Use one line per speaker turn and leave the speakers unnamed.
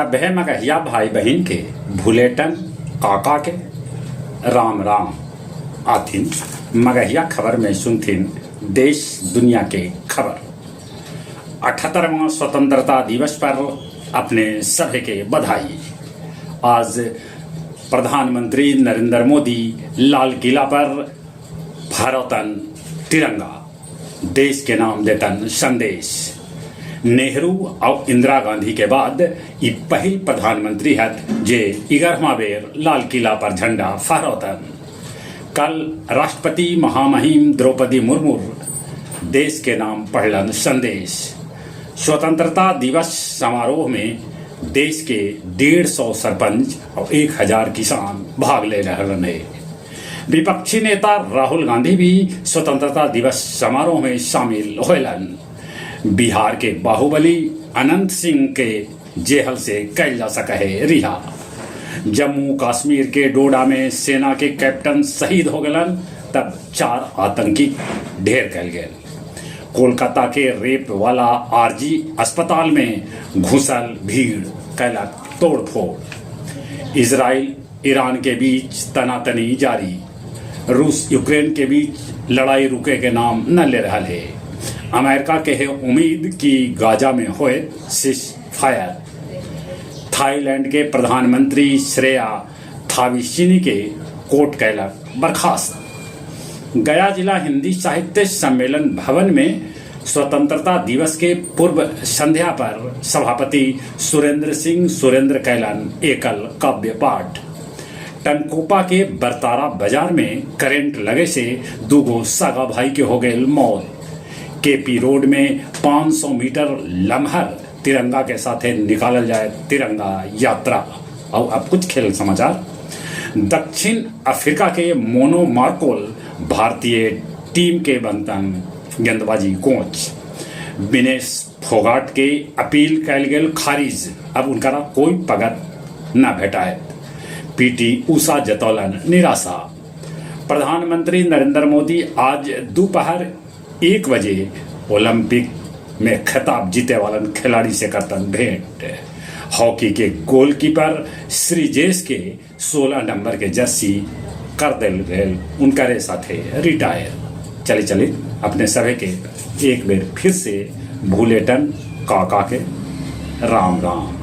सभे मगहिया भाई बहन के भूलेटन काका के राम राम आथिन। मगहिया खबर में सुनथिन देश दुनिया के खबर। 78वां स्वतंत्रता दिवस पर अपने सभी के बधाई। आज प्रधानमंत्री नरेंद्र मोदी लाल किला पर फहरातन तिरंगा, देश के नाम देतन संदेश। नेहरू और इंदिरा गांधी के बाद ये पहली प्रधानमंत्री हत जे 11वां बेर लाल किला पर झंडा फहरातन। कल राष्ट्रपति महामहिम द्रौपदी मुर्मू देश के नाम पढ़लन संदेश। स्वतंत्रता दिवस समारोह में देश के 150 सरपंच और 1000 किसान भाग ले रहे हैं। विपक्षी नेता राहुल गांधी भी स्वतंत्रता दिवस समारोह में शामिल होलन। बिहार के बाहुबली अनंत सिंह के जेल से कैल जा सका है रिहा। जम्मू कश्मीर के डोडा में सेना के कैप्टन शहीद हो गलन, तब 4 आतंकी ढेर कैल गए। कोलकाता के रेप वाला आरजी अस्पताल में घुसल भीड़ कैला तोड़फोड़। इजराइल ईरान के बीच तनातनी जारी। रूस यूक्रेन के बीच लड़ाई रुके के नाम न ले रहा है। अमेरिका के है उम्मीद कि गाजा में होए सीज फायर। थाईलैंड के प्रधानमंत्री श्रेया थाविसिनी के कोर्ट कैलक बर्खास्त। गया जिला हिंदी साहित्य सम्मेलन भवन में स्वतंत्रता दिवस के पूर्व संध्या पर सभापति सुरेंद्र सिंह सुरेंद्र कैलन एकल काव्य पाठ। टनकोपा के बरतारा बाजार में करंट लगे से 2 सगा भाई के हो गए मौत। केपी रोड में 500 मीटर लम्हर तिरंगा के साथ निकाला जाए तिरंगा यात्रा। और अब कुछ खेल समाचार। दक्षिण अफ्रीका के मोनो मार्कोल भारतीय टीम के बनतन गेंदबाजी कोच। विनेश फोगाट के अपील कैल गेल खारिज, अब उनका कोई पगत न भेटाए। पीटी उषा जतौलन निराशा। प्रधानमंत्री नरेंद्र मोदी आज दोपहर 1 बजे ओलंपिक में खिताब जीते वालन खिलाड़ी से करतन भेंट। हॉकी के गोलकीपर श्रीजेश के 16 नंबर के जर्सी कर दिल गए उनके साथे रिटायर। चले अपने सभी के एक बेर फिर से भूलेटन काका के राम राम।